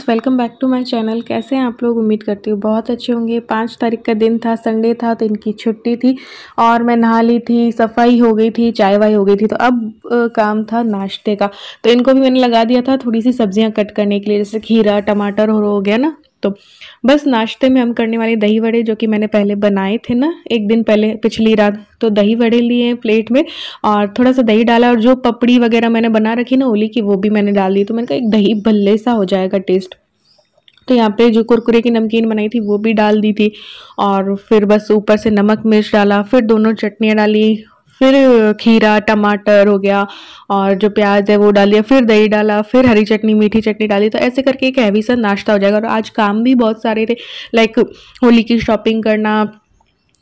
Friends, welcome back to my channel. कैसे हैं आप लोग? उम्मीद करती हूँ बहुत अच्छे होंगे। 5 तारीख का दिन था, संडे था, तो इनकी छुट्टी थी और मैं नहा ली थी, सफाई हो गई थी, चाय वाय हो गई थी। तो अब काम था नाश्ते का। तो इनको भी मैंने लगा दिया था थोड़ी सी सब्जियां कट करने के लिए, जैसे खीरा टमाटर हो गया ना। तो बस नाश्ते में हम करने वाले दही वड़े, जो कि मैंने पहले बनाए थे ना एक दिन पहले, पिछली रात। तो दही वड़े लिए हैं प्लेट में और थोड़ा सा दही डाला, और जो पपड़ी वगैरह मैंने बना रखी ना ओली की, वो भी मैंने डाल दी। तो मैंने कहा एक दही भल्ले सा हो जाएगा टेस्ट। तो यहाँ पे जो कुरकुरे की नमकीन बनाई थी वो भी डाल दी थी, और फिर बस ऊपर से नमक मिर्च डाला, फिर दोनों चटनियाँ डाली, फिर खीरा टमाटर हो गया और जो प्याज है वो डाल दिया, फिर दही डाला, फिर हरी चटनी मीठी चटनी डाली। तो ऐसे करके एक हैवी सा नाश्ता हो जाएगा। और आज काम भी बहुत सारे थे, लाइक होली की शॉपिंग करना,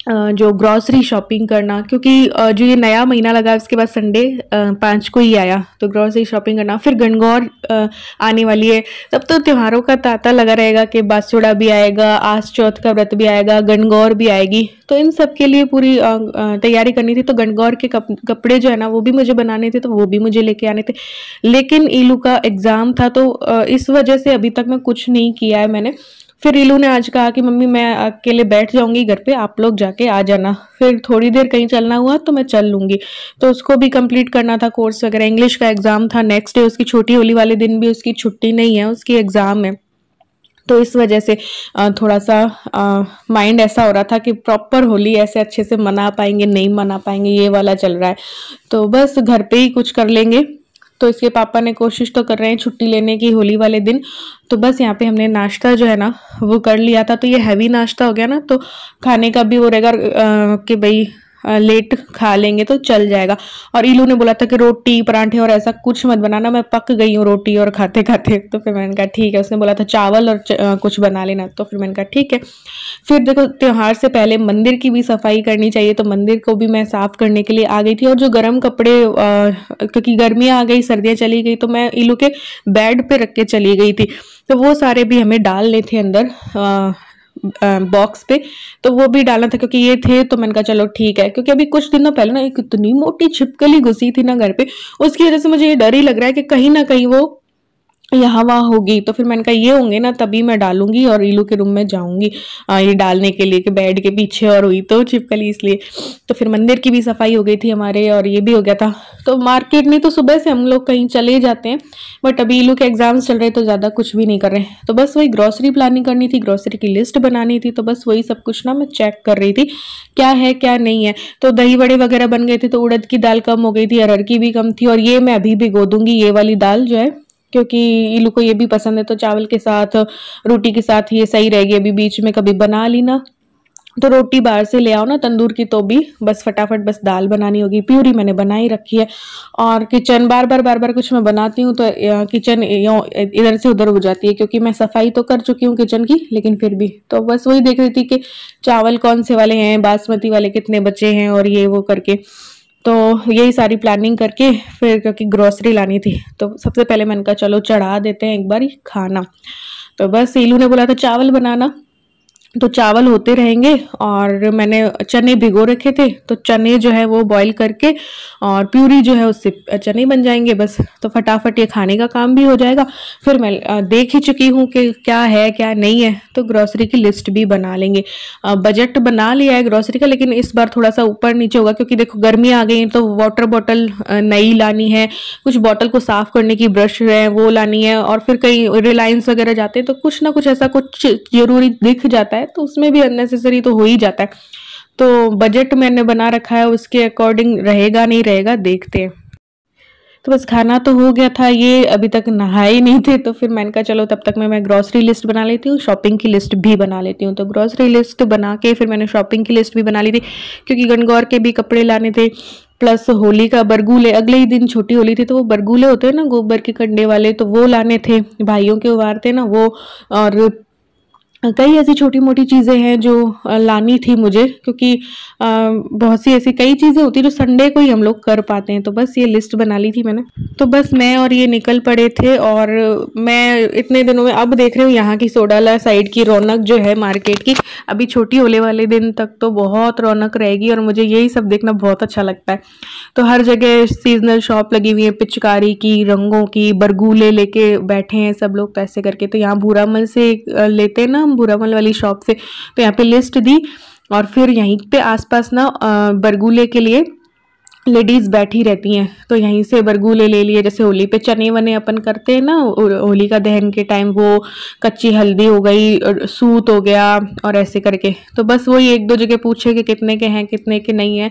जो ग्रॉसरी शॉपिंग करना, क्योंकि जो ये नया महीना लगा उसके बाद संडे 5 को ही आया, तो ग्रॉसरी शॉपिंग करना। फिर गणगौर आने वाली है, तब तो त्योहारों का तांता लगा रहेगा कि बासुड़ा भी आएगा, आस चौथ का व्रत भी आएगा, गणगौर भी आएगी। तो इन सब के लिए पूरी तैयारी करनी थी। तो गणगौर के कपड़े जो है ना वो भी मुझे बनाने थे, तो वो भी मुझे लेके आने थे। लेकिन ईलू का एग्ज़ाम था, तो इस वजह से अभी तक मैं कुछ नहीं किया है मैंने। फिर रीलू ने आज कहा कि मम्मी मैं अकेले बैठ जाऊंगी घर पे, आप लोग जाके आ जाना। फिर थोड़ी देर कहीं चलना हुआ तो मैं चल लूंगी। तो उसको भी कंप्लीट करना था कोर्स वगैरह। इंग्लिश का एग्जाम था नेक्स्ट डे, उसकी छोटी होली वाले दिन भी उसकी छुट्टी नहीं है, उसकी एग्जाम है। तो इस वजह से थोड़ा सा माइंड ऐसा हो रहा था कि प्रॉपर होली ऐसे अच्छे से मना पाएंगे नहीं मना पाएंगे, ये वाला चल रहा है। तो बस घर पे ही कुछ कर लेंगे। तो इसके पापा ने कोशिश तो कर रहे हैं छुट्टी लेने की होली वाले दिन। तो बस यहाँ पे हमने नाश्ता जो है ना वो कर लिया था। तो ये हैवी नाश्ता हो गया ना, तो खाने का भी वो रहेगा कि भाई लेट खा लेंगे तो चल जाएगा। और इलू ने बोला था कि रोटी परांठे और ऐसा कुछ मत बनाना, मैं पक गई हूँ रोटी और खाते खाते। तो फिर मैंने कहा ठीक है। उसने बोला था चावल और कुछ बना लेना, तो फिर मैंने कहा ठीक है। फिर देखो त्योहार से पहले मंदिर की भी सफाई करनी चाहिए, तो मंदिर को भी मैं साफ करने के लिए आ गई थी। और जो गर्म कपड़े, क्योंकि गर्मियाँ आ गई सर्दियाँ चली गई, तो मैं इलू के बेड पे रख के चली गई थी। तो वो सारे भी हमें डालने थे अंदर बॉक्स पे, तो वो भी डालना था क्योंकि ये थे। तो मैंने कहा चलो ठीक है, क्योंकि अभी कुछ दिनों पहले ना एक इतनी मोटी छिपकली घुसी थी ना घर पे, उसकी वजह से मुझे ये डर ही लग रहा है कि कहीं ना कहीं वो यहाँ वहाँ होगी। तो फिर मैंने कहा ये होंगे ना तभी मैं डालूंगी, और इलू के रूम में जाऊंगी ये डालने के लिए कि बेड के पीछे और हुई तो छिपकली, इसलिए। तो फिर मंदिर की भी सफाई हो गई थी हमारे, और ये भी हो गया था। तो मार्केट नहीं तो सुबह से हम लोग कहीं चले जाते हैं, बट अभी इलू के एग्जाम्स चल रहे तो ज़्यादा कुछ भी नहीं कर रहे। तो बस वही ग्रॉसरी प्लानिंग करनी थी, ग्रॉसरी की लिस्ट बनानी थी। तो बस वही सब कुछ ना मैं चेक कर रही थी क्या है क्या नहीं है। तो दही वड़े वगैरह बन गए थे, तो उड़द की दाल कम हो गई थी, अरहर की भी कम थी, और ये मैं अभी भिगो दूंगी ये वाली दाल जो है, क्योंकि इलू को ये भी पसंद है। तो चावल के साथ रोटी के साथ ये सही रहेगी। अभी बीच में कभी बना ली ना तो रोटी बाहर से ले आओ ना तंदूर की, तो भी बस फटाफट बस दाल बनानी होगी। प्यूरी मैंने बनाई रखी है। और किचन बार बार कुछ मैं बनाती हूँ तो किचन इधर से उधर हो जाती है, क्योंकि मैं सफाई तो कर चुकी हूँ किचन की, लेकिन फिर भी। तो बस वही देख रही थी कि चावल कौन से वाले हैं, बासमती वाले कितने बचे हैं, और ये वो करके। तो यही सारी प्लानिंग करके फिर, क्योंकि ग्रोसरी लानी थी, तो सबसे पहले मैंने कहा चलो चढ़ा देते हैं एक बार खाना। तो बस इलू ने बोला था चावल बनाना, तो चावल होते रहेंगे। और मैंने चने भिगो रखे थे, तो चने जो है वो बॉईल करके, और प्यूरी जो है उससे चने बन जाएंगे बस। तो फटाफट ये खाने का काम भी हो जाएगा। फिर मैं देख ही चुकी हूँ कि क्या है क्या नहीं है, तो ग्रॉसरी की लिस्ट भी बना लेंगे। बजट बना लिया है ग्रॉसरी का, लेकिन इस बार थोड़ा सा ऊपर नीचे होगा, क्योंकि देखो गर्मी आ गई है, तो वाटर बॉटल नई लानी है, कुछ बॉटल को साफ करने की ब्रश है वो लानी है, और फिर कहीं रिलायंस वगैरह जाते हैं तो कुछ ना कुछ ऐसा कुछ जरूरी दिख जाता है, तो उसमें भी अननेसेसरी तो हो ही जाता है। तो बजट मैंने बना रखा है, उसके अकॉर्डिंग रहेगा नहीं रहेगा देखते हैं। तो बस खाना तो हो गया था, ये अभी तक नहाए ही नहीं थे। तो फिर मैंने कहा चलो तब तक मैं ग्रॉसरी लिस्ट बना लेती हूँ, शॉपिंग की लिस्ट भी बना लेती हूँ। तो ग्रॉसरी लिस्ट बना के फिर मैंने शॉपिंग की लिस्ट भी बना ली थी, क्योंकि गणगौर के भी कपड़े लाने थे, प्लस होली का बरगुले, अगले ही दिन छोटी होली थी, तो वो बरगुले होते हैं ना गोबर के कंडे वाले, तो वो लाने थे, भाइयों के उबारते ना वो। और कई ऐसी छोटी मोटी चीज़ें हैं जो लानी थी मुझे, क्योंकि बहुत सी ऐसी कई चीज़ें होती हैं जो संडे को ही हम लोग कर पाते हैं। तो बस ये लिस्ट बना ली थी मैंने। तो बस मैं और ये निकल पड़े थे, और मैं इतने दिनों में अब देख रही हूँ यहाँ की सोडाला साइड की रौनक जो है मार्केट की। अभी छोटी होले वाले दिन तक तो बहुत रौनक रहेगी, और मुझे यही सब देखना बहुत अच्छा लगता है। तो हर जगह सीजनल शॉप लगी हुई है, पिचकारी की, रंगों की, बरगुले लेके बैठे हैं सब लोग पैसे करके। तो यहाँ भूरामल से लेते हैं ना, भूरामल वाली शॉप से। तो यहाँ पे लिस्ट दी, और फिर यहीं पे आसपास ना बरगुले के लिए लेडीज बैठी रहती हैं, तो यहीं से बरगुले ले लिए। जैसे होली पे चने वने अपन करते हैं ना, होली का दहन के टाइम, वो कच्ची हल्दी हो गई, सूत हो गया, और ऐसे करके। तो बस वही एक दो जगह पूछे कि कितने के हैं कितने के नहीं हैं।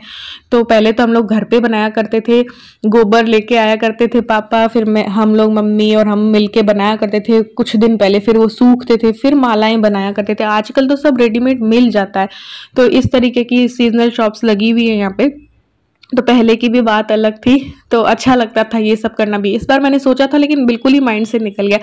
तो पहले तो हम लोग घर पे बनाया करते थे, गोबर लेके आया करते थे पापा, फिर हम लोग मम्मी और हम मिलके बनाया करते थे कुछ दिन पहले, फिर वो सूखते थे, फिर मालाएं बनाया करते थे। आजकल तो सब रेडीमेड मिल जाता है। तो इस तरीके की सीजनल शॉप्स लगी हुई है यहाँ पे। तो पहले की भी बात अलग थी, तो अच्छा लगता था ये सब करना भी। इस बार मैंने सोचा था, लेकिन बिल्कुल ही माइंड से निकल गया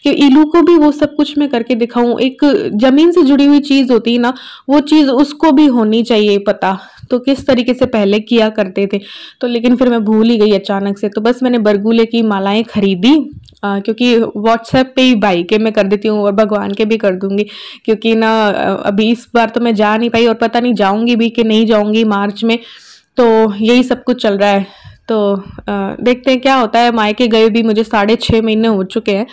कि इलू को भी वो सब कुछ मैं करके दिखाऊं। एक जमीन से जुड़ी हुई चीज होती है ना, वो चीज उसको भी होनी चाहिए पता। तो किस तरीके से पहले किया करते थे, तो लेकिन फिर मैं भूल ही गई अचानक से। तो बस मैंने बरगुले की मालाएं खरीदी, क्योंकि व्हाट्सएप पे ही बाई के मैं कर देती हूँ, और भगवान के भी कर दूंगी, क्योंकि ना अभी इस बार तो मैं जा नहीं पाई, और पता नहीं जाऊंगी भी कि नहीं जाऊंगी मार्च में। तो यही सब कुछ चल रहा है। तो देखते हैं क्या होता है। मायके गए भी मुझे 6.5 महीने हो चुके हैं,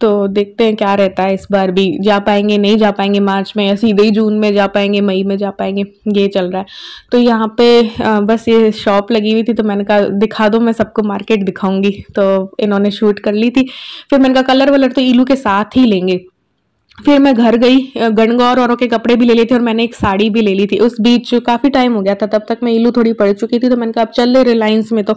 तो देखते हैं क्या रहता है इस बार भी। जा पाएंगे नहीं जा पाएंगे मार्च में, या सीधे ही जून में जा पाएंगे, मई में जा पाएंगे, ये चल रहा है। तो यहाँ पे बस ये शॉप लगी हुई थी, तो मैंने कहा दिखा दो, मैं सबको मार्केट दिखाऊंगी। तो इन्होंने शूट कर ली थी। फिर मैंने कहा कलर वलर तो इलू के साथ ही लेंगे। फिर मैं घर गई, गणगौर औरों के कपड़े भी ले लिए थे, और मैंने एक साड़ी भी ले ली थी। उस बीच काफी टाइम हो गया था, तब तक मैं इलू थोड़ी पढ़ चुकी थी। तो मैंने कहा अब चल ले रिलायंस में। तो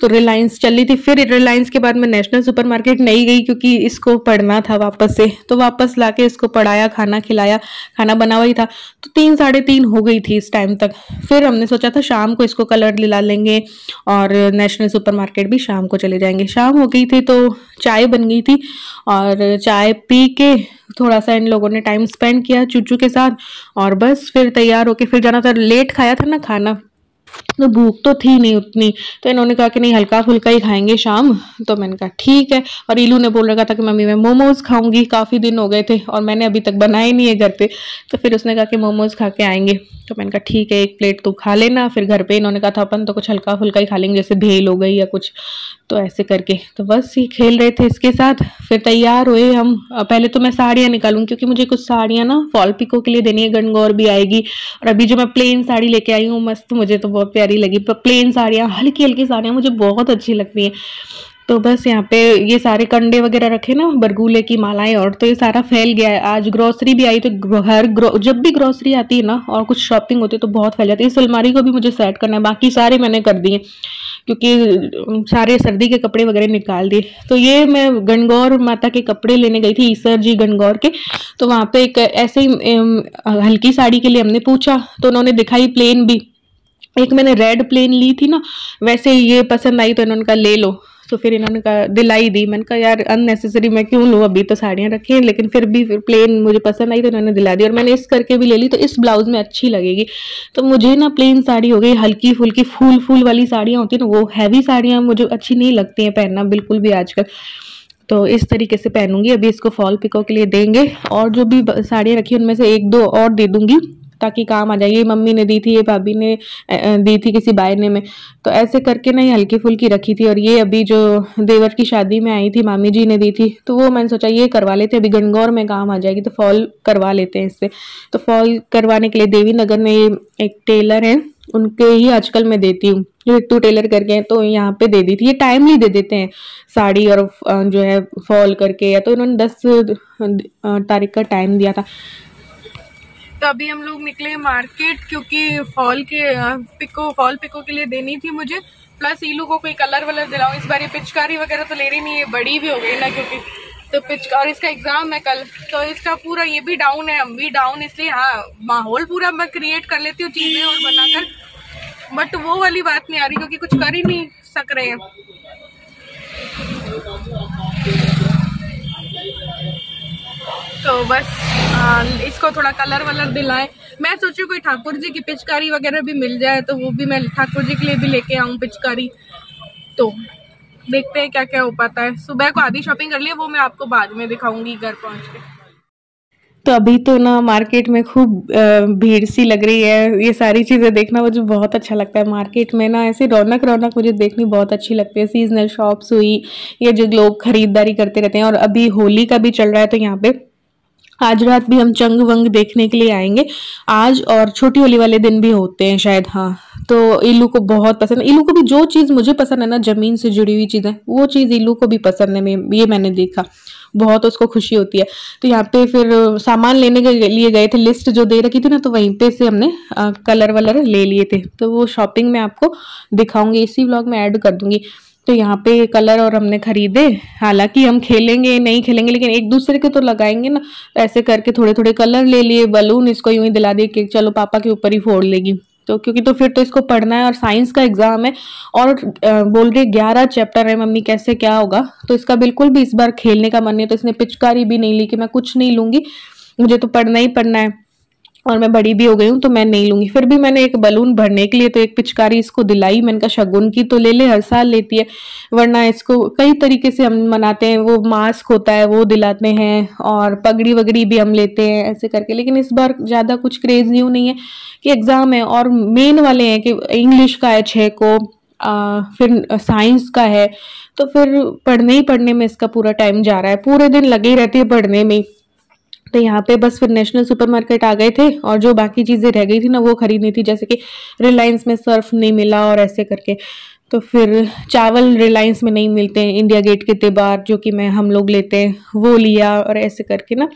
रिलायंस चल ली थी। फिर रिलायंस के बाद मैं नेशनल सुपरमार्केट नहीं गई, क्योंकि इसको पढ़ना था वापस से। तो वापस लाके इसको पढ़ाया, खाना खिलाया, खाना बना हुआ ही था। तो 3 साढ़े 3 हो गई थी इस टाइम तक। फिर हमने सोचा था शाम को इसको कलर दिला लेंगे, और नेशनल सुपरमार्केट भी शाम को चले जाएंगे। शाम हो गई थी, तो चाय बन गई थी, और चाय पी के थोड़ा सा इन लोगों ने टाइम स्पेंड किया चूचू के साथ, और बस फिर तैयार होके फिर जाना था। लेट खाया था ना खाना, तो भूख तो थी नहीं उतनी। तो इन्होंने कहा कि नहीं हल्का फुल्का ही खाएंगे शाम। तो मैंने कहा ठीक है। और इलू ने बोल रखा था कि मम्मी मैं मोमोज खाऊंगी, काफ़ी दिन हो गए थे और मैंने अभी तक बनाए नहीं है घर पे। तो फिर उसने कहा कि मोमोज खा के आएंगे। तो मैंने कहा ठीक है, एक प्लेट तो खा लेना। फिर घर पे इन्होंने कहा था अपन तो कुछ हल्का फुल्का ही खा लेंगे, जैसे भेल हो गई या कुछ। तो ऐसे करके तो बस ये खेल रहे थे इसके साथ। फिर तैयार हुए हम। पहले तो मैं साड़ियाँ निकालूंगी, क्योंकि मुझे कुछ साड़ियाँ ना फॉल पिको के लिए देनी है, गणगौर भी आएगी। और अभी जो मैं प्लेन साड़ी लेके आई हूँ मस्त, मुझे तो बहुत प्यारी लगी। प्लेन साड़ियाँ, हल्की हल्की साड़ियाँ मुझे बहुत अच्छी लगती हैं। तो बस यहाँ पे ये सारे कंडे वगैरह रखे ना, बरगुले की मालाएं, और तो ये सारा फैल गया है। आज ग्रोसरी भी आई, तो जब भी ग्रोसरी आती है ना और कुछ शॉपिंग होती है तो बहुत फैल जाती है। इस अलमारी को भी मुझे सेट करना है, बाकी सारे मैंने कर दिए, क्योंकि सारे सर्दी के कपड़े वगैरह निकाल दिए। तो ये मैं गणगौर माता के कपड़े लेने गई थी, ईसर जी गणगौर के। तो वहाँ पे एक ऐसे ही हल्की साड़ी के लिए हमने पूछा, तो उन्होंने दिखाई प्लेन भी। एक मैंने रेड प्लेन ली थी ना, वैसे ये पसंद आई, तो इन्होंने कहा ले लो। तो फिर इन्होंने कहा दिलाई दी। मैंने कहा यार अननेसेसरी मैं क्यों लूँ, अभी तो साड़ियाँ रखी हैं। लेकिन फिर भी फिर प्लेन मुझे पसंद आई, तो इन्होंने दिला दी। और मैंने इस करके भी ले ली, तो इस ब्लाउज में अच्छी लगेगी। तो मुझे ना प्लेन साड़ी हो गई, हल्की फुल्की फूल फूल वाली साड़ियाँ होती है ना, वो हैवी साड़ियाँ मुझे अच्छी नहीं लगती हैं पहनना बिल्कुल भी आजकल। तो इस तरीके से पहनूंगी। अभी इसको फॉल पिको के लिए देंगे, और जो भी साड़ियाँ रखी उनमें से एक दो और दे दूंगी, ताकि काम आ जाए। ये मम्मी ने दी थी, ये भाभी ने दी थी किसी बायने में। तो ऐसे करके ना ये हल्की फुल्की रखी थी। और ये अभी जो देवर की शादी में आई थी, मामी जी ने दी थी, तो वो मैंने सोचा ये करवा लेते, अभी गणगौर में काम आ जाएगी, तो फॉल करवा लेते हैं इससे। तो फॉल करवाने के लिए देवी नगर में एक टेलर है, उनके ही आजकल मैं देती हूँ, रिट्टू टेलर करके हैं, तो यहाँ पे दे दी थी। ये टाइमली दे देते हैं साड़ी और जो है फॉल करके। या तो इन्होंने 10 तारीख का टाइम दिया था। तो अभी हम लोग निकले मार्केट, क्योंकि फॉल पिको के लिए देनी थी मुझे, प्लस ईलू को कोई कलर वलर दिलाऊं। इस बार ये पिचकारी वगैरह तो ले रही नहीं है, बड़ी भी हो गई ना, क्योंकि तो और इसका एग्जाम है कल, तो इसका पूरा ये भी डाउन है, हम भी डाउन। इसलिए हाँ, माहौल पूरा मैं क्रिएट कर लेती हूँ चीजें और बनाकर, बट वो वाली बात नहीं आ रही, क्योंकि कुछ कर ही नहीं सक रहे हैं। तो बस इसको थोड़ा कलर वलर दिलाएं। मैं सोचू कोई ठाकुर जी की पिचकारी वगैरह भी मिल जाए तो वो भी मैं ठाकुर जी के लिए भी लेके आऊँ पिचकारी। तो देखते हैं क्या क्या हो पाता है। सुबह को आधी शॉपिंग कर लिया, वो मैं आपको बाद में दिखाऊंगी घर पहुंच के। तो अभी तो ना मार्केट में खूब भीड़ सी लग रही है। ये सारी चीज़ें देखना मुझे बहुत अच्छा लगता है। मार्केट में ना ऐसी रौनक रौनक मुझे देखनी बहुत अच्छी लगती है। सीजनल शॉप्स हुई, ये जो लोग खरीदारी करते रहते हैं। और अभी होली का भी चल रहा है तो यहाँ पे आज रात भी हम चंग वंग देखने के लिए आएंगे। आज और छोटी होली वाले दिन भी होते हैं शायद। हाँ, तो इल्लू को बहुत पसंद है। इल्लू को भी जो चीज़ मुझे पसंद है ना, जमीन से जुड़ी हुई चीज़ें, वो चीज़ इल्लू को भी पसंद है। ये मैंने देखा, बहुत उसको खुशी होती है। तो यहाँ पे फिर सामान लेने के लिए गए थे। लिस्ट जो दे रखी थी ना, तो वहीं पे से हमने कलर वलर ले लिए थे। तो वो शॉपिंग मैं आपको दिखाऊंगी, इसी व्लॉग में ऐड कर दूंगी। तो यहाँ पे कलर और हमने खरीदे। हालांकि हम खेलेंगे नहीं खेलेंगे, लेकिन एक दूसरे के तो लगाएंगे ना। ऐसे करके थोड़े थोड़े कलर ले लिए, बलून इसको यूं ही दिला दिए कि चलो पापा के ऊपर ही फोड़ लेगी। तो क्योंकि तो फिर तो इसको पढ़ना है और साइंस का एग्जाम है। और बोल रही 11 चैप्टर है मम्मी, कैसे क्या होगा। तो इसका बिल्कुल भी इस बार खेलने का मन नहीं है। तो इसने पिचकारी भी नहीं ली कि मैं कुछ नहीं लूंगी, मुझे तो पढ़ना ही पढ़ना है और मैं बड़ी भी हो गई हूँ तो मैं नहीं लूंगी। फिर भी मैंने एक बलून भरने के लिए तो एक पिचकारी इसको दिलाई। मैंने कहा शगुन की तो ले ले, हर साल लेती है। वरना इसको कई तरीके से हम मनाते हैं। वो मास्क होता है वो दिलाते हैं, और पगड़ी वगड़ी भी हम लेते हैं ऐसे करके। लेकिन इस बार ज्यादा कुछ क्रेज न्यू नहीं है कि एग्जाम है और मेन वाले हैं कि इंग्लिश का है 6 को, फिर साइंस का है। तो फिर पढ़ने ही पढ़ने में इसका पूरा टाइम जा रहा है, पूरे दिन लगे ही रहती है पढ़ने में। तो यहाँ पे बस फिर नेशनल सुपरमार्केट आ गए थे और जो बाकी चीज़ें रह गई थी ना वो खरीदनी थी। जैसे कि रिलायंस में सर्फ नहीं मिला और ऐसे करके। तो फिर चावल रिलायंस में नहीं मिलते हैं, इंडिया गेट के त्योहार जो कि मैं हम लोग लेते हैं वो लिया और ऐसे करके ना।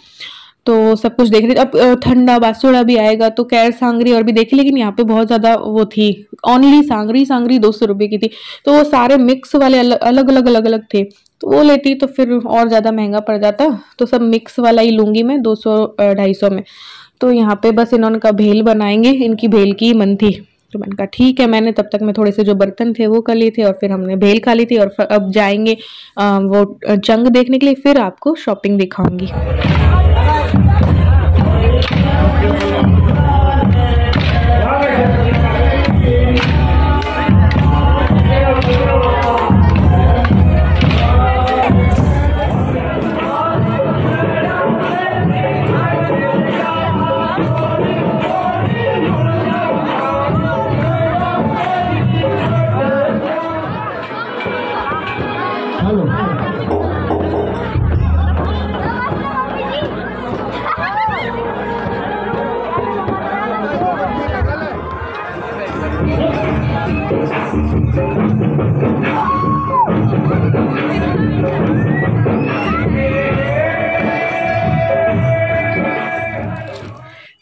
तो सब कुछ देख रहे थे। अब ठंडा बासुड़ा भी आएगा तो कैर सांगरी और भी देखी, लेकिन यहाँ पे बहुत ज़्यादा वो थी। ओनली सांगरी सांगरी 200 रुपये की थी। तो वो सारे मिक्स वाले अलग अलग अलग अलग थे। तो वो लेती तो फिर और ज़्यादा महंगा पड़ जाता। तो सब मिक्स वाला ही लूंगी मैं 200 250 में। तो यहाँ पे बस इन्होंने कहा भेल बनाएंगे, इनकी भेल की मन थी। तो मैंने कहा ठीक है। मैंने तब तक में थोड़े से जो बर्तन थे वो कर लिए थे और फिर हमने भेल खा ली थी। और अब जाएंगे वो चंग देखने के लिए, फिर आपको शॉपिंग दिखाऊंगी।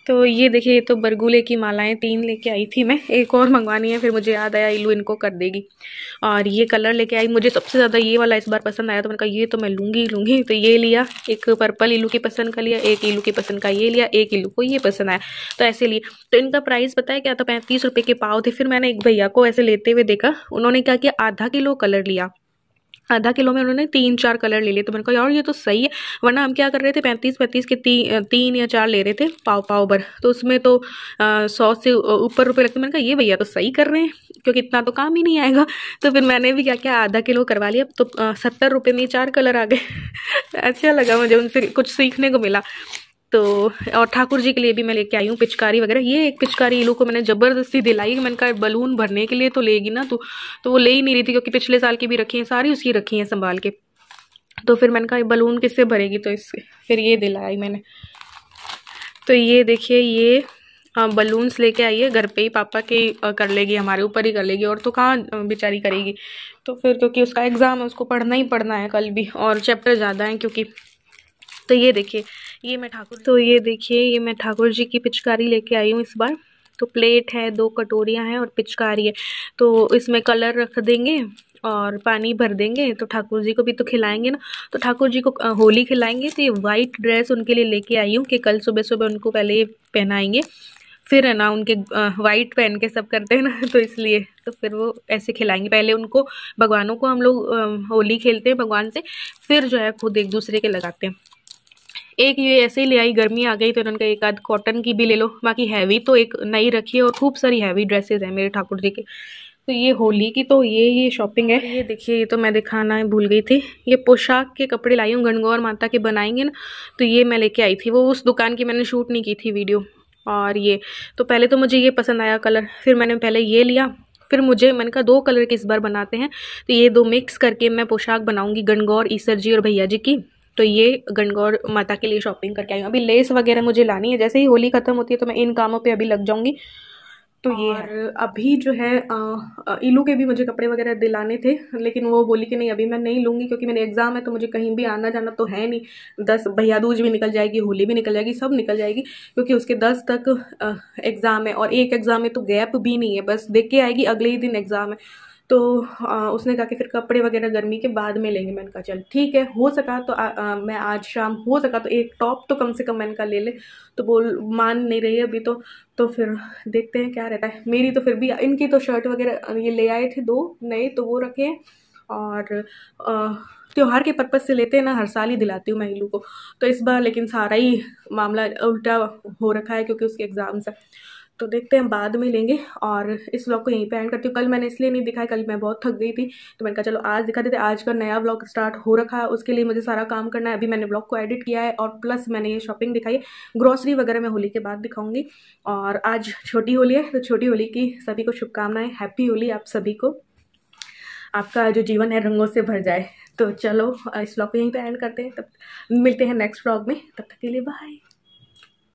तो ये देखिए, ये तो बरगुले की मालाएं 3 लेके आई थी मैं। एक और मंगवानी है, फिर मुझे याद आया इल्लू इनको कर देगी। और ये कलर लेके आई। मुझे सबसे ज़्यादा ये वाला इस बार पसंद आया तो मैंने कहा ये तो मैं लूँगी लूँगी। तो ये लिया। एक पर्पल इल्लू की पसंद का लिया, एक इल्लू की पसंद का ये लिया, एक इल्लू को ये पसंद आया तो ऐसे लिए। तो इनका प्राइस पता है क्या था? 35 रुपये के पाव थे। फिर मैंने एक भैया को ऐसे लेते हुए देखा, उन्होंने क्या किया, आधा किलो कलर लिया। आधा किलो में उन्होंने 3-4 कलर ले लिए। तो मैंने कहा यार ये तो सही है, वरना हम क्या कर रहे थे 35-35 के 3 या 4 ले रहे थे पाव पाव भर। तो उसमें तो 100 से ऊपर रुपए लगते। मैंने कहा ये भैया तो सही कर रहे हैं, क्योंकि इतना तो काम ही नहीं आएगा। तो फिर मैंने भी क्या किया, आधा किलो करवा लिया। तो 70 रुपये में 4 कलर आ गए। अच्छा लगा मुझे, उनसे कुछ सीखने को मिला। तो और ठाकुर जी के लिए भी मैं लेके आई हूँ पिचकारी वगैरह। ये एक पिचकारी इल्लू को मैंने ज़बरदस्ती दिलाई। मैंने कहा बलून भरने के लिए तो लेगी ना तू। तो वो ले ही नहीं रही थी, क्योंकि पिछले साल की भी रखी है, सारी उसकी रखी हैं संभाल के। तो फिर मैंने कहा बलून किससे भरेगी, तो इससे फिर ये दिलाई मैंने। तो ये देखिए, ये बलून्स लेके आई है। घर पे ही पापा के कर लेगी, हमारे ऊपर ही कर लेगी, और तो कहाँ बेचारी करेगी। तो फिर क्योंकि उसका एग्ज़ाम है, उसको पढ़ना ही पढ़ना है कल भी, और चैप्टर ज़्यादा हैं क्योंकि। तो ये देखिए, ये मैं ठाकुर जी की पिचकारी लेके आई हूँ इस बार। तो प्लेट है, 2 कटोरियाँ हैं और पिचकारी है। तो इसमें कलर रख देंगे और पानी भर देंगे। तो ठाकुर जी को भी तो खिलाएंगे ना, तो ठाकुर जी को होली खिलाएंगे। तो ये वाइट ड्रेस उनके लिए लेके आई हूँ कि कल सुबह सुबह उनको पहले ये पहनाएंगे, फिर है ना उनके वाइट पहन के सब करते हैं ना, तो इसलिए तो फिर वो ऐसे खिलाएंगे। पहले उनको, भगवानों को हम लोग होली खेलते हैं भगवान से, फिर जो है खुद एक दूसरे के लगाते हैं। एक ये ऐसे ही ले आई, गर्मी आ गई तो इन्होंने कहा एक आध कॉटन की भी ले लो, बाकी हैवी तो एक नई रखी है और खूब सारी हैवी ड्रेसेस हैं मेरे ठाकुर जी के। तो ये होली की तो ये शॉपिंग है। ये देखिए, ये तो मैं दिखाना भूल गई थी, ये पोशाक के कपड़े लाई हूँ, गणगौर माता के बनाएंगे ना, तो ये मैं लेके आई थी। वो उस दुकान की मैंने शूट नहीं की थी वीडियो। और ये तो पहले तो मुझे ये पसंद आया कलर, फिर मैंने पहले ये लिया, फिर मैंने कहा 2 कलर के इस बार बनाते हैं, तो ये 2 मिक्स करके मैं पोशाक बनाऊंगी गणगौर ईसर जी और भैया जी की। तो ये गणगौर माता के लिए शॉपिंग करके आई हूँ। अभी लेस वगैरह मुझे लानी है, जैसे ही होली खत्म होती है तो मैं इन कामों पे अभी लग जाऊंगी। तो ये है। अभी जो है इलू के भी मुझे कपड़े वगैरह दिलाने थे, लेकिन वो बोली कि नहीं अभी मैं नहीं लूँगी क्योंकि मेरे एग्ज़ाम है, तो मुझे कहीं भी आना जाना तो है नहीं। 10 भैया दूज भी निकल जाएगी, होली भी निकल जाएगी, सब निकल जाएगी, क्योंकि उसके 10 तक एग्ज़ाम है और एक एग्ज़ाम में तो गैप भी नहीं है, बस देख के आएगी अगले ही दिन एग्ज़ाम है। तो उसने कहा कि फिर कपड़े वगैरह गर्मी के बाद में लेंगे। मैंने कहा चल ठीक है, हो सका तो मैं आज शाम हो सका तो एक टॉप तो कम से कम मैंने कहा ले ले, तो बोल मान नहीं रही है अभी तो फिर देखते हैं क्या रहता है। मेरी तो फिर भी इनकी तो शर्ट वगैरह ये ले आए थे 2 नए, तो वो रखे हैं। और त्योहार के पर्पज़ से लेते हैं ना, हर साल ही दिलाती हूँ मैं इलू को, तो इस बार लेकिन सारा ही मामला उल्टा हो रखा है क्योंकि उसके एग्ज़ाम्स है। तो देखते हैं बाद में लेंगे। और इस व्लॉग को यहीं पे एंड करती हूँ। कल मैंने इसलिए नहीं दिखाया, कल मैं बहुत थक गई थी, तो मैंने कहा चलो आज दिखा देते। आज का नया व्लॉग स्टार्ट हो रखा है, उसके लिए मुझे सारा काम करना है। अभी मैंने व्लॉग को एडिट किया है और प्लस मैंने ये शॉपिंग दिखाई है। ग्रॉसरी वगैरह मैं होली के बाद दिखाऊंगी। और आज छोटी होली है, तो छोटी होली की सभी को शुभकामनाएं। हैप्पी होली आप सभी को, आपका जो जीवन है रंगों से भर जाए। तो चलो इस व्लॉग को यहीं पे एंड करते हैं, तब मिलते हैं नेक्स्ट व्लॉग में, तब तक के लिए बाय।